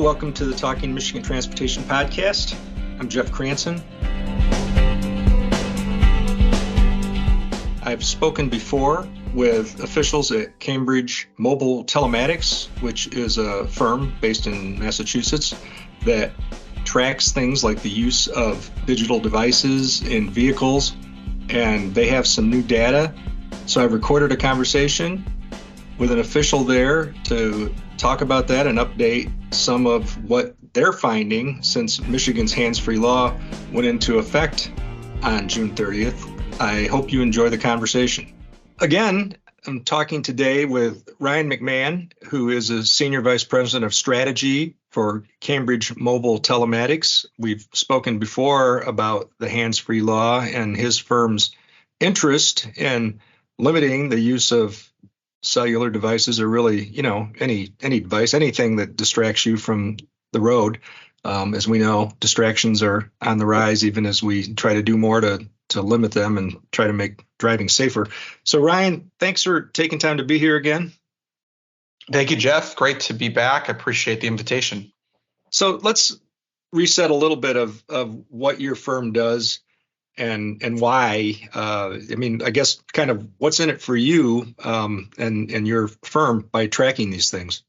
Welcome to the Talking Michigan Transportation Podcast. I'm Jeff Cranston. I've spoken before with officials at Cambridge Mobile Telematics, which is a firm based in Massachusetts that tracks things like the use of digital devices in vehicles, and they have some new data. So I've recorded a conversation with an official there to talk about that and update some of what they're finding since Michigan's hands-free law went into effect on June 30th. I hope you enjoy the conversation. Again, I'm talking today with Ryan McMahon, who is a Senior Vice President of Strategy for Cambridge Mobile Telematics. We've spoken before about the hands-free law and his firm's interest in limiting the use of cellular devices, or really, any device, anything that distracts you from the road. As we know, distractions are on the rise, even as we try to do more to limit them and try to make driving safer. So Ryan, thanks for taking time to be here again. Thank you, Jeff. Great to be back. I appreciate the invitation. So let's reset a little bit of what your firm does and why. I guess kind of what's in it for you and your firm by tracking these things.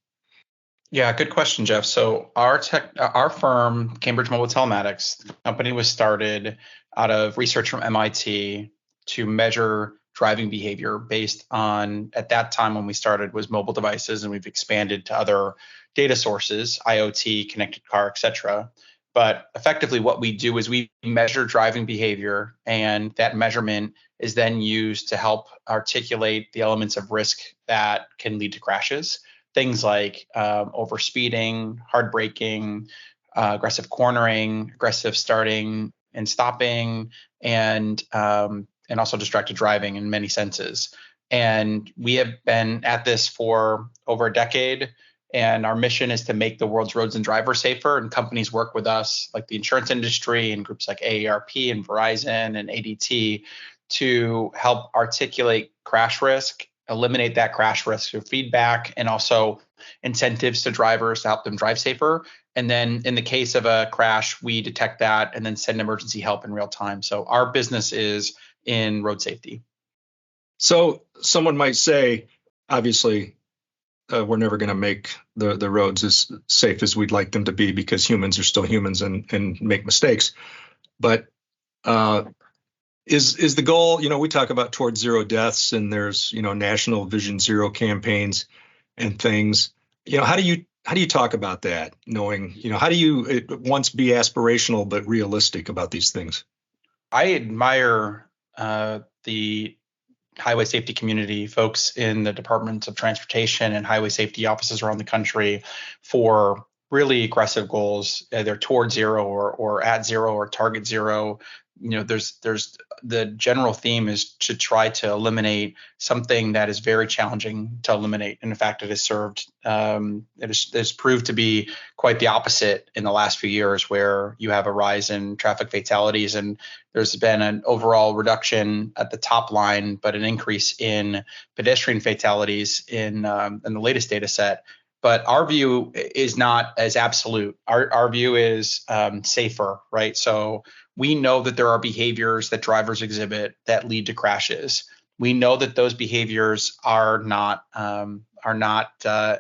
Yeah, good question, Jeff. So our firm, Cambridge Mobile Telematics, the company was started out of research from MIT to measure driving behavior based on, at that time when we started, was mobile devices, and we've expanded to other data sources, IoT, connected car, et cetera. But effectively what we do is we measure driving behavior, and that measurement is then used to help articulate the elements of risk that can lead to crashes. Things like overspeeding, hard braking, aggressive cornering, aggressive starting and stopping, and also distracted driving in many senses. And we have been at this for over a decade. And our mission is to make the world's roads and drivers safer. And companies work with us, like the insurance industry and groups like AARP and Verizon and ADT, to help articulate crash risk, eliminate that crash risk through feedback, and also incentives to drivers to help them drive safer. And then in the case of a crash, we detect that and then send emergency help in real time. So our business is in road safety. So someone might say, obviously, we're never going to make the roads as safe as we'd like them to be, because humans are still humans and make mistakes. But is the goal, we talk about towards zero deaths, and there's, national Vision Zero campaigns and things. How do you talk about that, knowing, how do you at once be aspirational but realistic about these things? I admire the highway safety community, folks in the departments of transportation and highway safety offices around the country, for really aggressive goals, either towards zero or at zero or target zero. There's the general theme is to try to eliminate something that is very challenging to eliminate. And in fact, it has proved to be quite the opposite in the last few years, where you have a rise in traffic fatalities, and there's been an overall reduction at the top line, but an increase in pedestrian fatalities in the latest data set. But our view is not as absolute. Our view is safer, right? So we know that there are behaviors that drivers exhibit that lead to crashes. We know that those behaviors are not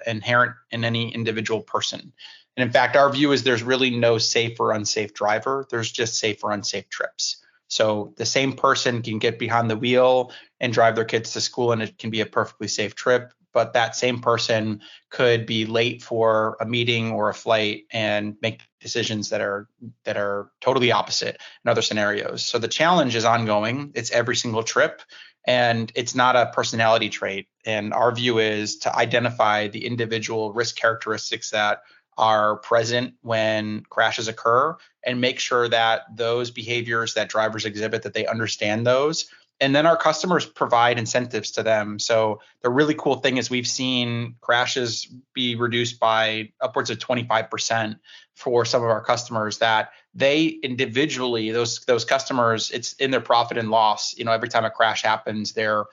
inherent in any individual person. And in fact, our view is there's really no safe or unsafe driver. There's just safe or unsafe trips. So the same person can get behind the wheel and drive their kids to school, and it can be a perfectly safe trip. But that same person could be late for a meeting or a flight and make decisions that are totally opposite in other scenarios. So the challenge is ongoing. It's every single trip, and it's not a personality trait. And our view is to identify the individual risk characteristics that are present when crashes occur, and make sure that those behaviors that drivers exhibit, that they understand those. And then our customers provide incentives to them. So the really cool thing is we've seen crashes be reduced by upwards of 25% for some of our customers, that they individually, those customers, it's in their profit and loss. Every time a crash happens, they're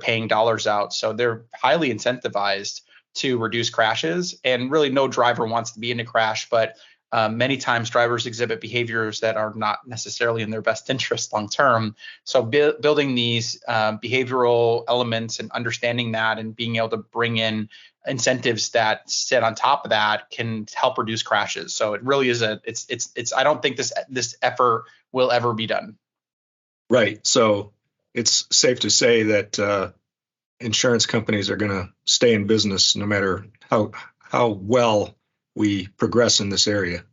paying dollars out. So they're highly incentivized to reduce crashes. And really, no driver wants to be in a crash, but many times drivers exhibit behaviors that are not necessarily in their best interest long term. So building these behavioral elements and understanding that and being able to bring in incentives that sit on top of that can help reduce crashes. So it really is it's I don't think this effort will ever be done. Right. So it's safe to say that insurance companies are going to stay in business no matter how well we progress in this area.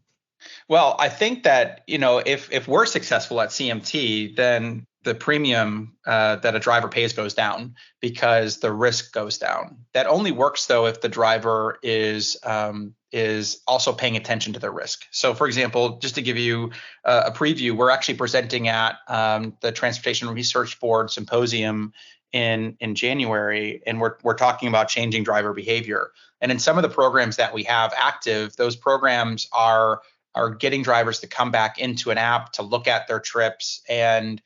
Well, I think that, if we're successful at CMT, then the premium that a driver pays goes down because the risk goes down. That only works though if the driver is also paying attention to their risk. So, for example, just to give you a preview, we're actually presenting at the Transportation Research Board Symposium in January, and we're talking about changing driver behavior. And in some of the programs that we have active, those programs are getting drivers to come back into an app to look at their trips and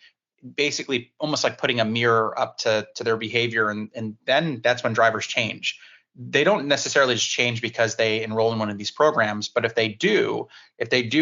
basically almost like putting a mirror up to their behavior. And then that's when drivers change. They don't necessarily just change because they enroll in one of these programs, but if they do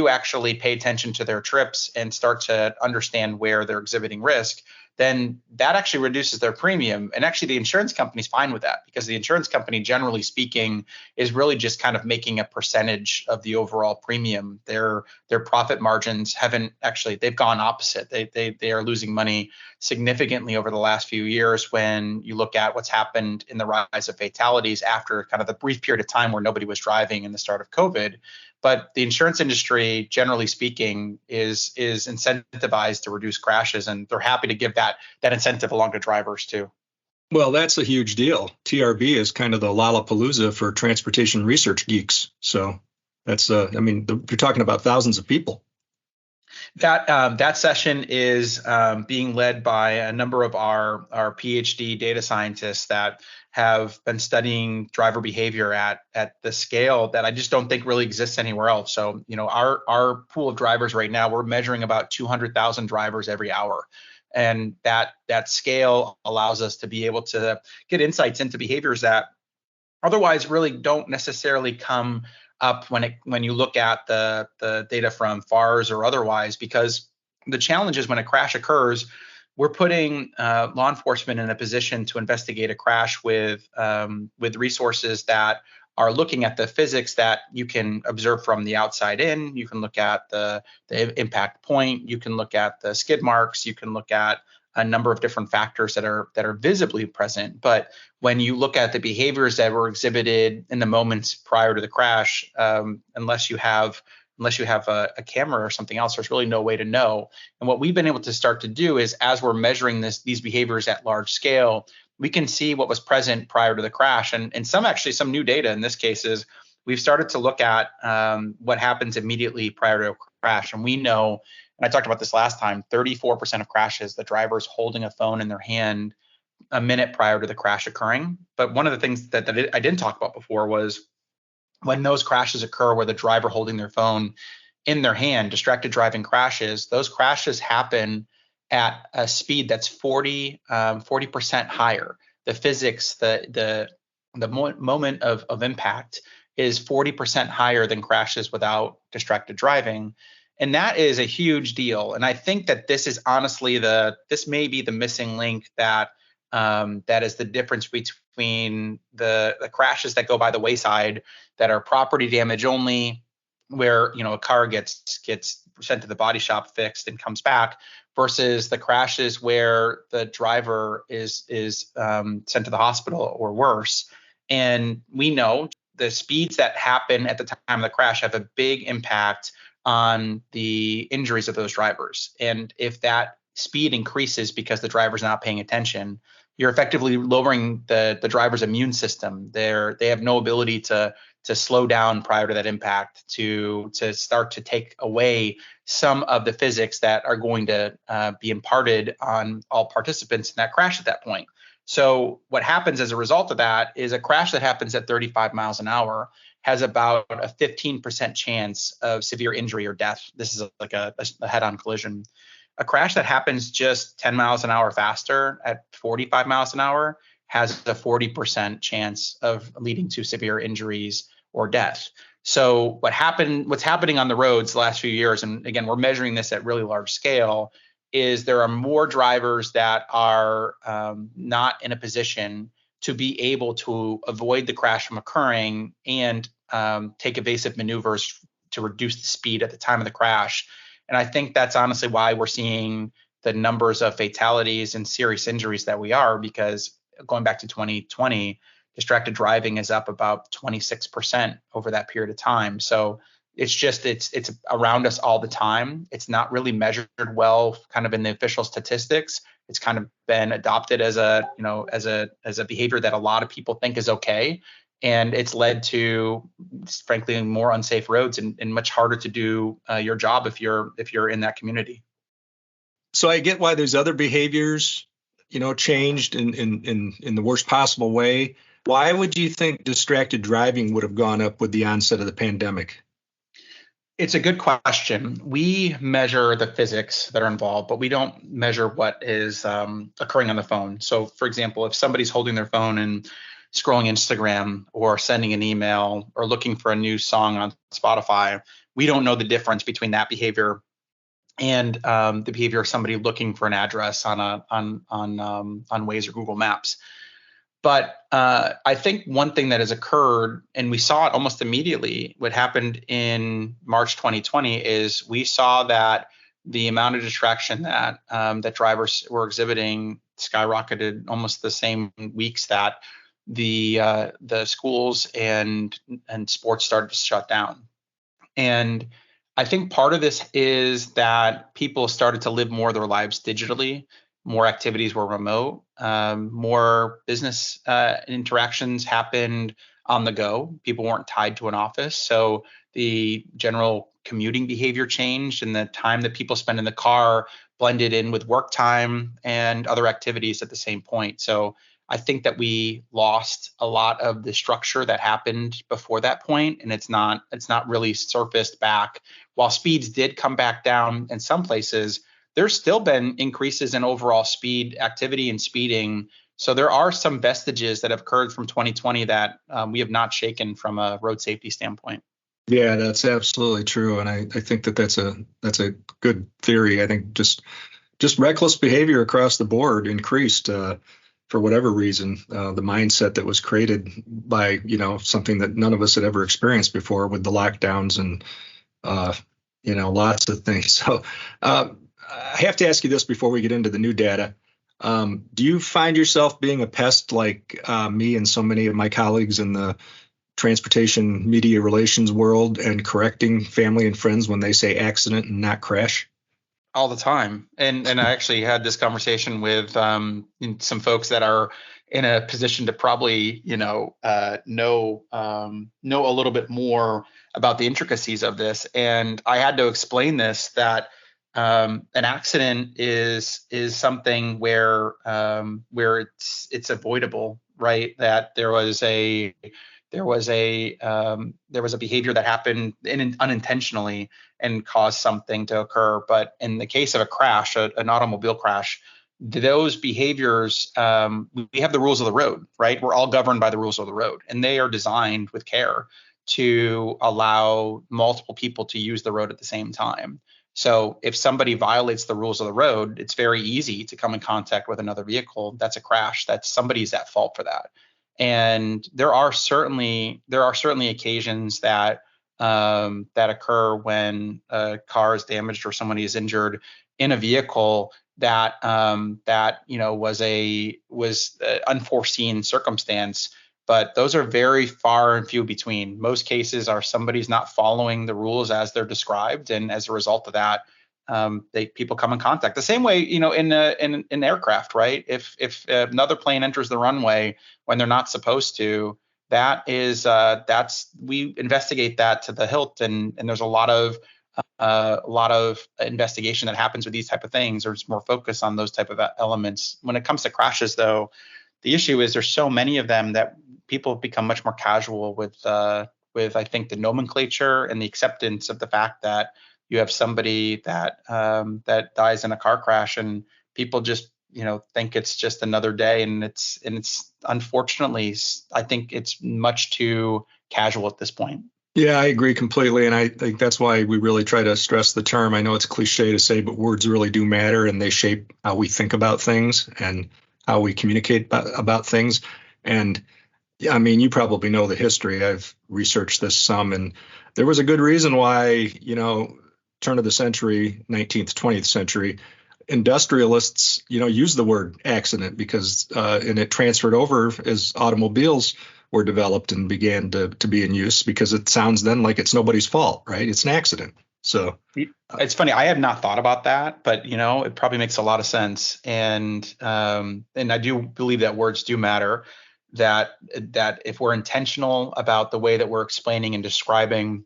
actually pay attention to their trips and start to understand where they're exhibiting risk, then that actually reduces their premium. And actually the insurance company's fine with that because the insurance company, generally speaking, is really just kind of making a percentage of the overall premium. Their profit margins they've gone opposite. They are losing money significantly over the last few years when you look at what's happened in the rise of fatalities after kind of the brief period of time where nobody was driving in the start of COVID. But the insurance industry, generally speaking, is incentivized to reduce crashes, and they're happy to give that incentive along to drivers too. Well, that's a huge deal. TRB is kind of the Lollapalooza for transportation research geeks. So that's, you're talking about thousands of people. That session is being led by a number of our PhD data scientists that have been studying driver behavior at the scale that I just don't think really exists anywhere else. So, our pool of drivers right now, we're measuring about 200,000 drivers every hour. And that scale allows us to be able to get insights into behaviors that otherwise really don't necessarily come up when you look at the data from FARS or otherwise, because the challenge is when a crash occurs, we're putting law enforcement in a position to investigate a crash with resources that are looking at the physics that you can observe from the outside in. You can look at the impact point. You can look at the skid marks. You can look at a number of different factors that are visibly present. But when you look at the behaviors that were exhibited in the moments prior to the crash, unless you have a camera or something else, there's really no way to know. And what we've been able to start to do is, as we're measuring these behaviors at large scale, we can see what was present prior to the crash. And some new data in this case is we've started to look at what happens immediately prior to a crash. And we know, and I talked about this last time, 34% of crashes, the driver's holding a phone in their hand a minute prior to the crash occurring. But one of the things that I didn't talk about before was when those crashes occur where the driver holding their phone in their hand, distracted driving crashes, those crashes happen at a speed that's 40% higher. The physics, the moment of impact is 40% higher than crashes without distracted driving. And that is a huge deal. And I think that this is honestly this may be the missing link that is the difference between the crashes that go by the wayside that are property damage only, where a car gets sent to the body shop, fixed, and comes back, versus the crashes where the driver is sent to the hospital or worse. And we know the speeds that happen at the time of the crash have a big impact on the injuries of those drivers. And if that speed increases because the driver's not paying attention, you're effectively lowering the driver's immune system. They have no ability to slow down prior to that impact, to start to take away some of the physics that are going to be imparted on all participants in that crash at that point. So what happens as a result of that is a crash that happens at 35 miles an hour has about a 15% chance of severe injury or death. This is like a head-on collision. A crash that happens just 10 miles an hour faster at 45 miles an hour has a 40% chance of leading to severe injuries or death. So what's happening on the roads the last few years, and again, we're measuring this at really large scale, is there are more drivers that are not in a position to be able to avoid the crash from occurring and take evasive maneuvers to reduce the speed at the time of the crash. And I think that's honestly why we're seeing the numbers of fatalities and serious injuries that we are, because going back to 2020, distracted driving is up about 26% over that period of time. So it's around us all the time. It's not really measured well kind of in the official statistics. It's kind of been adopted as a behavior that a lot of people think is okay. And it's led to, frankly, more unsafe roads and much harder to do your job if you're in that community. So I get why there's other behaviors, changed in the worst possible way. Why would you think distracted driving would have gone up with the onset of the pandemic? It's a good question. We measure the physics that are involved, but we don't measure what is occurring on the phone. So, for example, if somebody's holding their phone and scrolling Instagram or sending an email or looking for a new song on Spotify, we don't know the difference between that behavior and the behavior of somebody looking for an address on Waze or Google Maps. But I think one thing that has occurred, and we saw it almost immediately, what happened in March 2020 is we saw that the amount of distraction that drivers were exhibiting skyrocketed almost the same weeks that the schools and sports started to shut down. And I think part of this is that people started to live more of their lives digitally. More activities were remote. More business interactions happened on the go. People weren't tied to an office. So the general commuting behavior changed, and the time that people spend in the car blended in with work time and other activities at the same point. So I think that we lost a lot of the structure that happened before that point, and it's not really surfaced back. While speeds did come back down in some places, there's still been increases in overall speed activity and speeding. So there are some vestiges that have occurred from 2020 that we have not shaken from a road safety standpoint. Yeah, that's absolutely true, and I think that's a good theory. I think just reckless behavior across the board increased for whatever reason. The mindset that was created by something that none of us had ever experienced before with the lockdowns and lots of things. So I have to ask you this before we get into the new data. Do you find yourself being a pest like me and so many of my colleagues in the transportation media relations world and correcting family and friends when they say accident and not crash? All the time. And I actually had this conversation with some folks that are in a position to probably, know a little bit more about the intricacies of this. And I had to explain this, that an accident is something where it's avoidable, right? That there was a behavior that happened unintentionally and caused something to occur. But in the case of a crash, an automobile crash, those behaviors, we have the rules of the road, right? We're all governed by the rules of the road, and they are designed with care to allow multiple people to use the road at the same time. So if somebody violates the rules of the road, it's very easy to come in contact with another vehicle. That's a crash. That's somebody's at fault for that. And there are certainly occasions that occur when a car is damaged or somebody is injured in a vehicle that was an unforeseen circumstance. But those are very far and few between. Most cases are somebody's not following the rules as they're described, and as a result of that, people come in contact. The same way, in aircraft, right? If another plane enters the runway when they're not supposed to, we investigate that to the hilt, and there's a lot of investigation that happens with these type of things. There's more focus on those type of elements. When it comes to crashes, though, the issue is there's so many of them that people become much more casual with I think the nomenclature and the acceptance of the fact that you have somebody that dies in a car crash, and people just think it's just another day, and it's unfortunately, I think it's much too casual at this point. Yeah, I agree completely. And I think that's why we really try to stress the term. I know it's cliche to say, but words really do matter and they shape how we think about things and how we communicate about things. And yeah, I mean, you probably know the history. I've researched this some, and there was a good reason why, turn of the century, 19th, 20th century, industrialists, used the word accident because, and it transferred over as automobiles were developed and began to be in use because it sounds then like it's nobody's fault, right? It's an accident. So it's funny. I have not thought about that, but it probably makes a lot of sense. And I do believe that words do matter. That if we're intentional about the way that we're explaining and describing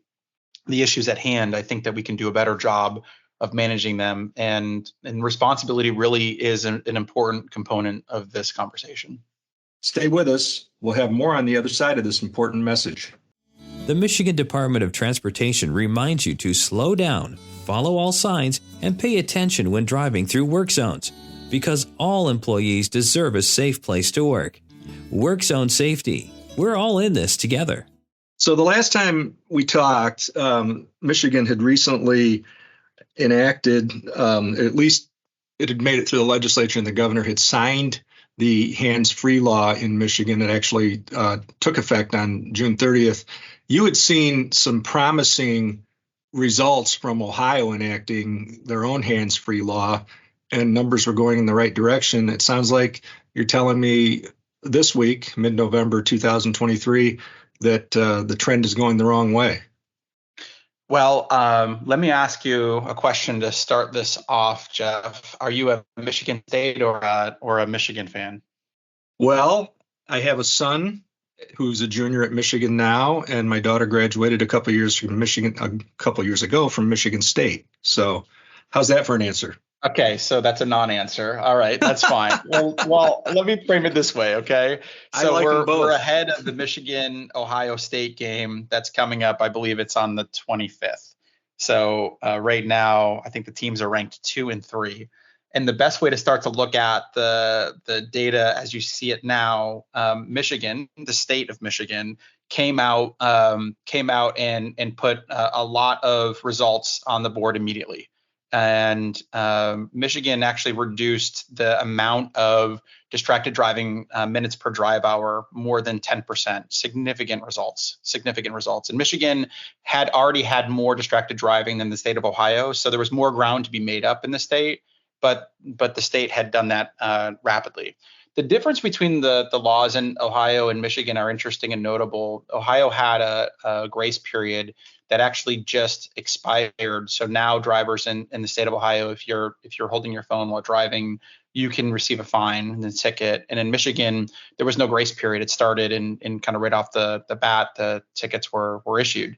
the issues at hand, I think that we can do a better job of managing them. And responsibility really is an important component of this conversation. Stay with us. We'll have more on the other side of this important message. The Michigan Department of Transportation reminds you to slow down, follow all signs, and pay attention when driving through work zones, because all employees deserve a safe place to work. Work zone safety. We're all in this together. So the last time we talked, Michigan had recently enacted, at least it had made it through the legislature, and the governor had signed the hands-free law in Michigan. It actually took effect on June 30th. You had seen some promising results from Ohio enacting their own hands-free law, and numbers were going in the right direction. It sounds like you're telling me this week, mid-November 2023, that the trend is going the wrong way. Well, let me ask you a question to start this off, Jeff. Are you a Michigan State or a Michigan fan? Well, I have a son who's a junior at Michigan now, and my daughter graduated a couple years ago from Michigan State. So, how's that for an answer? Okay, so that's a non-answer. All right, that's fine. well, let me frame it this way, okay? So we're ahead of the Michigan-Ohio State game that's coming up. I believe it's on the 25th. So right now, I think the teams are ranked 2 and 3. And the best way to start to look at the data as you see it now, Michigan, the state of Michigan, came out and put a lot of results on the board immediately. And Michigan actually reduced the amount of distracted driving minutes per drive hour more than 10%. Significant results. And Michigan had already had more distracted driving than the state of Ohio, so there was more ground to be made up in the state. But the state had done that rapidly. The difference between the laws in Ohio and Michigan are interesting and notable. Ohio had a grace period that actually just expired. So now drivers in the state of Ohio, if you're holding your phone while driving, you can receive a fine and a ticket. And in Michigan, there was no grace period. It started and kind of right off the bat, the tickets were issued.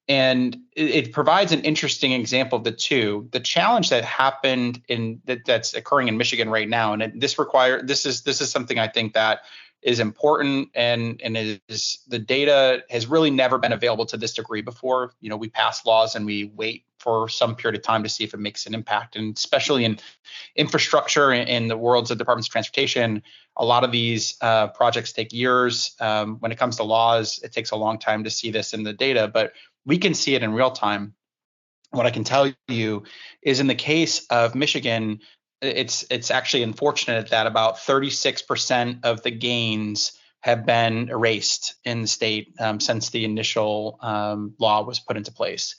And it provides an interesting example of the two. The challenge that happened that's occurring in Michigan right now, and this is something I think that is important, and is the data has really never been available to this degree before. We pass laws and we wait for some period of time to see if it makes an impact, and especially in infrastructure in the worlds of departments of transportation, a lot of these projects take years. When it comes to laws, it takes a long time to see this in the data, but we can see it in real time. What I can tell you is in the case of Michigan, it's actually unfortunate that about 36% of the gains have been erased in the state since the initial law was put into place.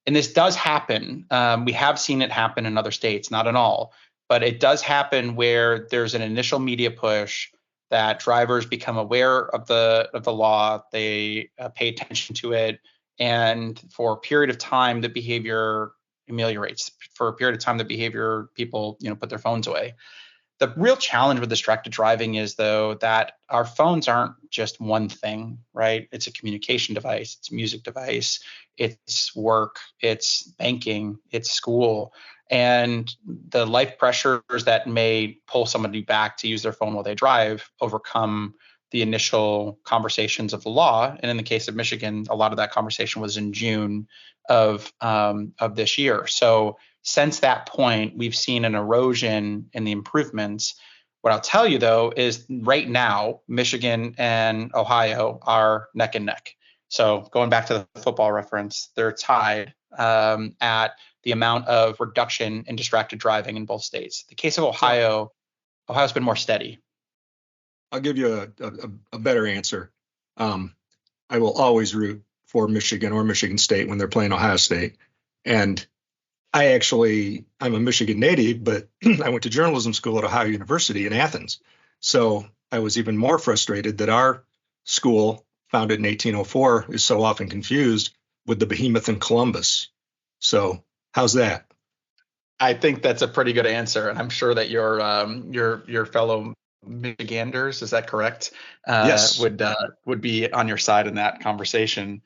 And this does happen. We have seen it happen in other states, not in all, but it does happen where there's an initial media push that drivers become aware of the law, they pay attention to it, and for a period of time, the behavior ameliorates. For a period of time, the behavior, people, put their phones away. The real challenge with distracted driving is, though, that our phones aren't just one thing, right? It's a communication device, it's a music device, it's work, it's banking, it's school. And the life pressures that may pull somebody back to use their phone while they drive overcome the initial conversations of the law. And in the case of Michigan, a lot of that conversation was in June of this year. So since that point, we've seen an erosion in the improvements. What I'll tell you though is right now, Michigan and Ohio are neck and neck. So going back to the football reference, they're tied at the amount of reduction in distracted driving in both states. The case of Ohio, Ohio's been more steady. I'll give you a better answer. I will always root for Michigan or Michigan State when they're playing Ohio State. And I'm a Michigan native, but I went to journalism school at Ohio University in Athens. So I was even more frustrated that our school, founded in 1804, is so often confused with the behemoth in Columbus. So how's that? I think that's a pretty good answer, and I'm sure that your fellow Michiganders, is that correct? Yes. Would be on your side in that conversation.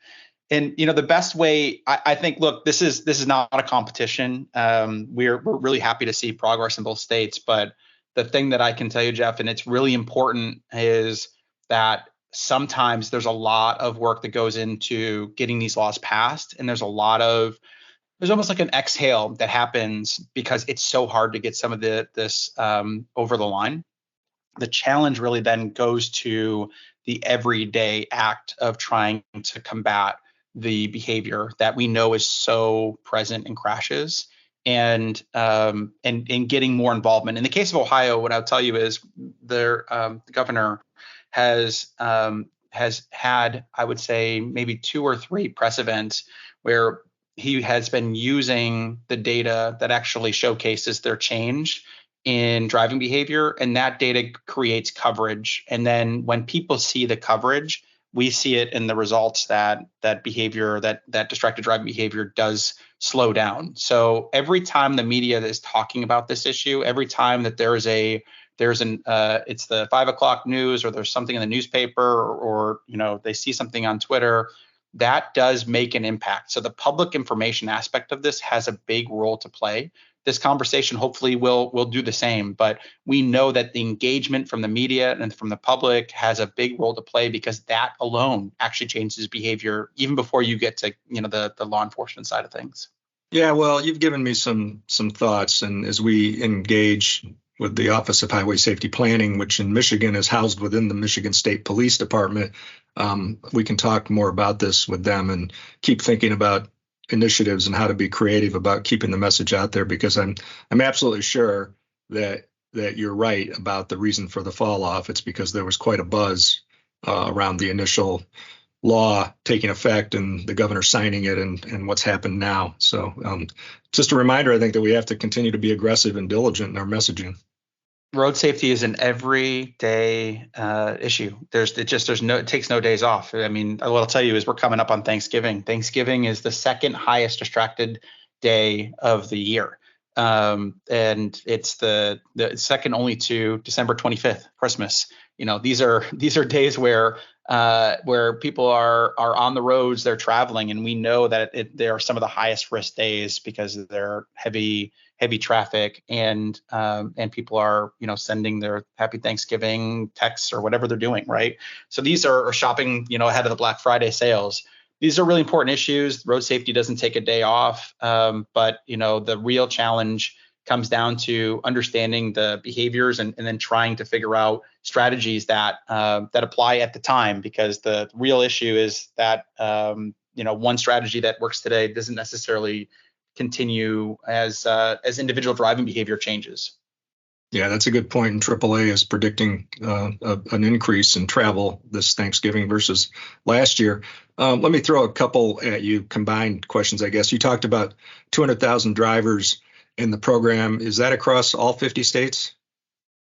And the best way, I think, look, this is not a competition. We're really happy to see progress in both states, but the thing that I can tell you, Jeff, and it's really important, is that sometimes there's a lot of work that goes into getting these laws passed, and there's almost like an exhale that happens because it's so hard to get some of this over the line. The challenge really then goes to the everyday act of trying to combat the behavior that we know is so present in crashes, and getting more involvement. In the case of Ohio, what I'll tell you is the governor has had, I would say, maybe 2 or 3 press events where he has been using the data that actually showcases their change in driving behavior, and that data creates coverage. And then when people see the coverage, we see it in the results that behavior, that distracted driving behavior does slow down. So every time the media is talking about this issue, every time that it's the 5 o'clock news, or there's something in the newspaper, or they see something on Twitter, that does make an impact. So the public information aspect of this has a big role to play. This conversation hopefully will do the same, but we know that the engagement from the media and from the public has a big role to play, because that alone actually changes behavior even before you get to the law enforcement side of things. Yeah, well, you've given me some thoughts, and as we engage with the Office of Highway Safety Planning, which in Michigan is housed within the Michigan State Police Department, we can talk more about this with them and keep thinking about initiatives and how to be creative about keeping the message out there, because I'm absolutely sure that you're right about the reason for the fall off. It's because there was quite a buzz around the initial law taking effect and the governor signing it, and what's happened now. So just a reminder, I think, that we have to continue to be aggressive and diligent in our messaging. Road safety is an everyday issue. It takes no days off. I mean, what I'll tell you is we're coming up on Thanksgiving. Thanksgiving is the second highest distracted day of the year. And it's the second only to December 25th, Christmas. These are days where people are on the roads, they're traveling, and we know that they are some of the highest risk days because they're heavy traffic, and people are sending their happy Thanksgiving texts or whatever they're doing, right? So these are shopping ahead of the Black Friday sales. These are really important issues. Road safety doesn't take a day off, but the real challenge comes down to understanding the behaviors and then trying to figure out strategies that apply at the time, because the real issue is that one strategy that works today doesn't necessarily continue as individual driving behavior changes. Yeah, that's a good point. And AAA is predicting an increase in travel this Thanksgiving versus last year. Let me throw a couple at you, combined questions, I guess. You talked about 200,000 drivers in the program. Is that across all 50 states?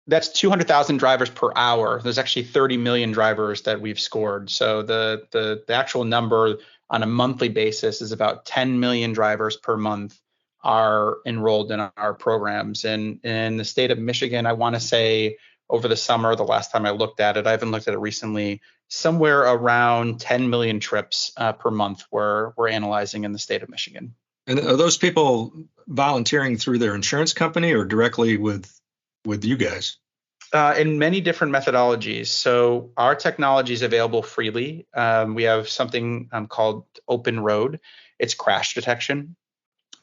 That's 200,000 drivers per hour. There's actually 30 million drivers that we've scored. So the actual number on a monthly basis is about 10 million drivers per month are enrolled in our programs. And in the state of Michigan, I want to say over the summer, the last time I looked at it, I haven't looked at it recently, somewhere around 10 million trips per month we're analyzing in the state of Michigan. And are those people volunteering through their insurance company or directly with you guys? In many different methodologies. So our technology is available freely. We have something called Open Road. It's crash detection.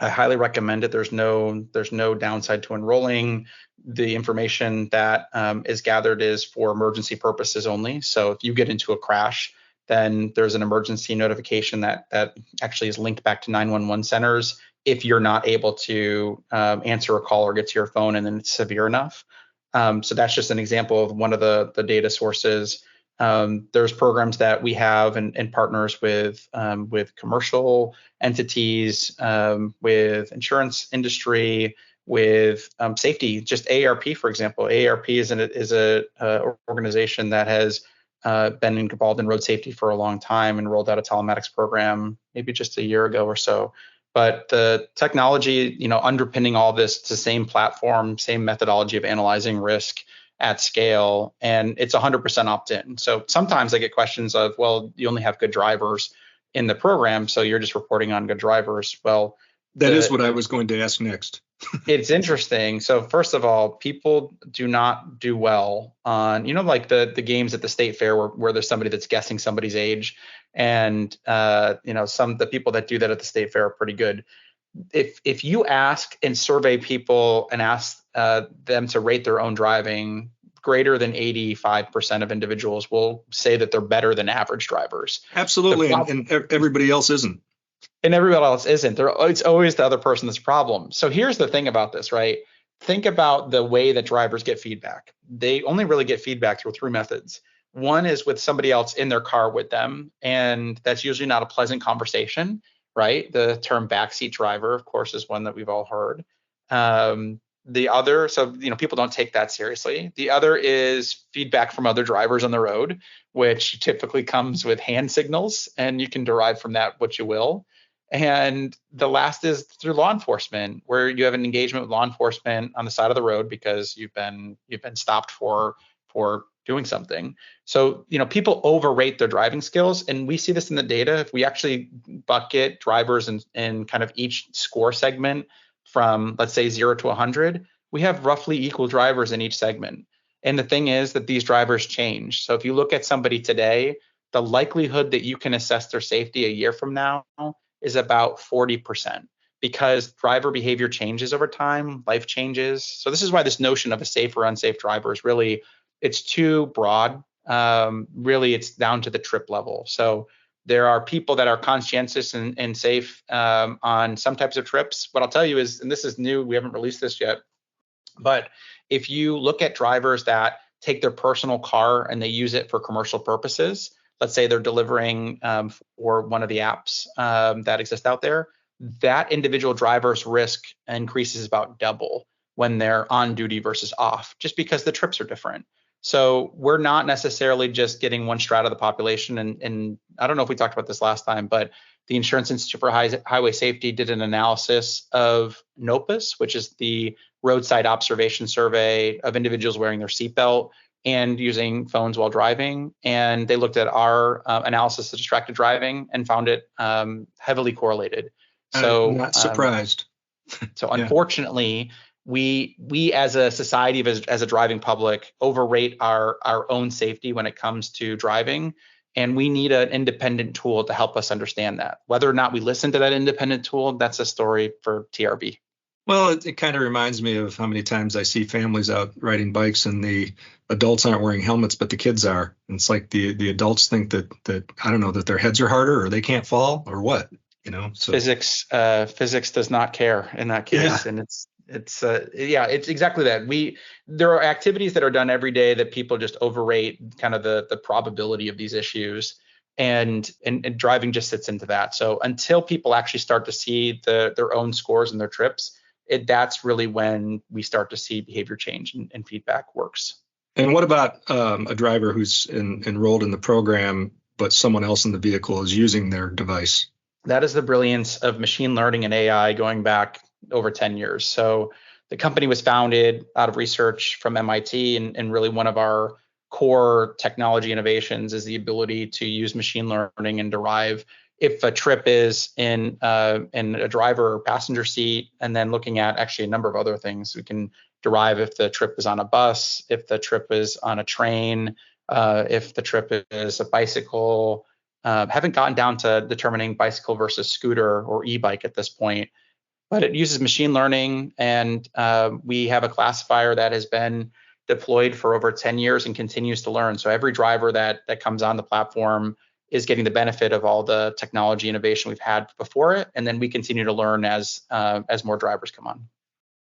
I highly recommend it. There's no downside to enrolling. The information that is gathered is for emergency purposes only. So if you get into a crash, then there's an emergency notification that actually is linked back to 911 centers if you're not able to answer a call or get to your phone and then it's severe enough. So that's just an example of one of the data sources. There's programs that we have and partners with commercial entities, with insurance industry, with safety. Just AARP, for example. AARP is a organization that has been involved in road safety for a long time and rolled out a telematics program maybe just a year ago or so. But the technology, underpinning all this, it's the same platform, same methodology of analyzing risk at scale, and it's 100% opt-in. So sometimes I get questions of, well, you only have good drivers in the program, so you're just reporting on good drivers. Well, that is what I was going to ask next. It's interesting. So first of all, people do not do well on, like the games at the state fair where there's somebody that's guessing somebody's age, and the people that do that at the state fair are pretty good. If you ask and survey people and ask them to rate their own driving, greater than 85% of individuals will say that they're better than average drivers. Absolutely, and everybody else isn't. And everybody else isn't. It's always the other person that's a problem. So here's the thing about this, right? Think about the way that drivers get feedback. They only really get feedback through three methods. One is with somebody else in their car with them, and that's usually not a pleasant conversation, right? The term backseat driver, of course, is one that we've all heard. The other, so people don't take that seriously. The other is feedback from other drivers on the road, which typically comes with hand signals, and you can derive from that what you will. And the last is through law enforcement, where you have an engagement with law enforcement on the side of the road because you've been stopped for doing something. So, people overrate their driving skills, and we see this in the data. If we actually bucket drivers in kind of each score segment from, let's say, 0 to 100, we have roughly equal drivers in each segment. And the thing is that these drivers change. So if you look at somebody today, the likelihood that you can assess their safety a year from now is about 40%, because driver behavior changes over time, life changes. So this is why this notion of a safe or unsafe driver is really, it's too broad. Really, it's down to the trip level. So there are people that are conscientious and safe on some types of trips. What I'll tell you is, and this is new, we haven't released this yet, but if you look at drivers that take their personal car and they use it for commercial purposes, let's say they're delivering for one of the apps that exist out there, that individual driver's risk increases about double when they're on duty versus off, just because the trips are different. So we're not necessarily just getting one strata of the population. And I don't know if we talked about this last time, but the Insurance Institute for Highway Safety did an analysis of NOPIS, which is the roadside observation survey of individuals wearing their seatbelt and using phones while driving. And they looked at our analysis of distracted driving and found it heavily correlated. So I'm not surprised. So unfortunately, we as a society, as a driving public, overrate our own safety when it comes to driving. And we need an independent tool to help us understand that. Whether or not we listen to that independent tool, that's a story for TRB. Well, it kind of reminds me of how many times I see families out riding bikes and the adults aren't wearing helmets, but the kids are. And it's like the adults think that I don't know, that their heads are harder or they can't fall or what, So physics does not care in that case, and it's exactly that. There are activities that are done every day that people just overrate kind of the probability of these issues, and driving just sits into that. So until people actually start to see their own scores and their trips, that's really when we start to see behavior change and feedback works. And what about a driver who's enrolled in the program, but someone else in the vehicle is using their device? That is the brilliance of machine learning and AI going back over 10 years. So the company was founded out of research from MIT, and really one of our core technology innovations is the ability to use machine learning and derive if a trip is in a driver or passenger seat, and then looking at actually a number of other things. We can derive if the trip is on a bus, if the trip is on a train, if the trip is a bicycle. Haven't gotten down to determining bicycle versus scooter or e-bike at this point. but it uses machine learning, and we have a classifier that has been deployed for over 10 years and continues to learn. So every driver that comes on the platform is getting the benefit of all the technology innovation we've had before it, and then we continue to learn as more drivers come on.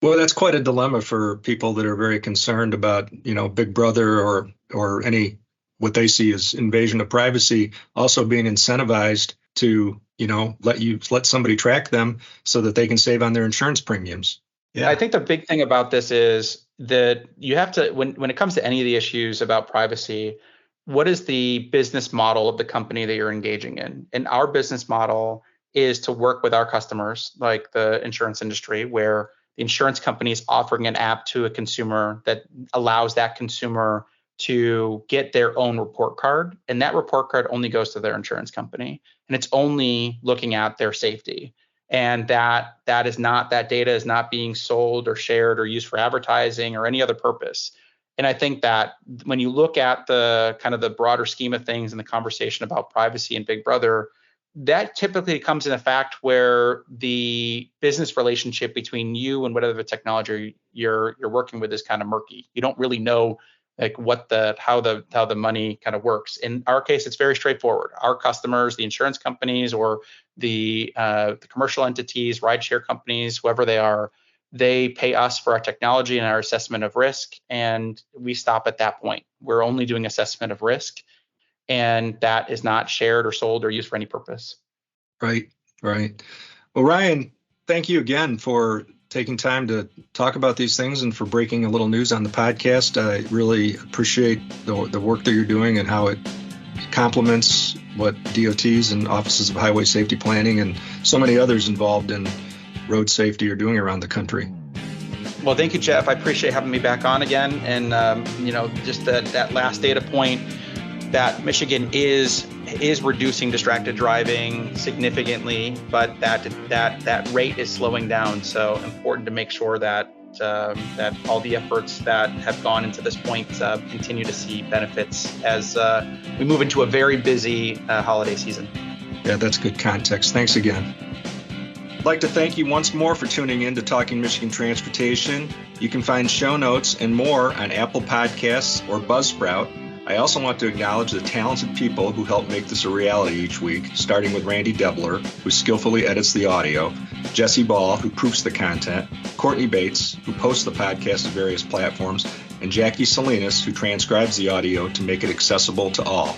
Well, that's quite a dilemma for people that are very concerned about, Big Brother or any what they see as invasion of privacy, also being incentivized to, let somebody track them so that they can save on their insurance premiums. Yeah, I think the big thing about this is that you have to, when it comes to any of the issues about privacy, what is the business model of the company that you're engaging in? And our business model is to work with our customers, like the insurance industry, where the insurance company is offering an app to a consumer that allows that consumer to get their own report card. And that report card only goes to their insurance company. And it's only looking at their safety. And that data is not being sold or shared or used for advertising or any other purpose. And I think that when you look at the kind of the broader scheme of things and the conversation about privacy and Big Brother, that typically comes in a fact where the business relationship between you and whatever technology you're working with is kind of murky. You don't really know like how the money kind of works. In our case, it's very straightforward. Our customers, the insurance companies or the commercial entities, rideshare companies, whoever they are, they pay us for our technology and our assessment of risk, and we stop at that point. We're only doing assessment of risk, and that is not shared or sold or used for any purpose. Right. Well, Ryan, thank you again for taking time to talk about these things and for breaking a little news on the podcast. I really appreciate the work that you're doing and how it complements what DOTs and offices of highway safety planning and so many others involved in road safety are doing around the country. Well, thank you, Jeff. I appreciate having me back on again. And, just that last data point that Michigan is reducing distracted driving significantly, but that rate is slowing down. So important to make sure that all the efforts that have gone into this point continue to see benefits as we move into a very busy holiday season. Yeah, that's good context. Thanks again. I'd like to thank you once more for tuning in to Talking Michigan Transportation. You can find show notes and more on Apple Podcasts or Buzzsprout. I also want to acknowledge the talented people who help make this a reality each week, starting with Randy Debler, who skillfully edits the audio, Jesse Ball, who proofs the content, Courtney Bates, who posts the podcast to various platforms, and Jackie Salinas, who transcribes the audio to make it accessible to all.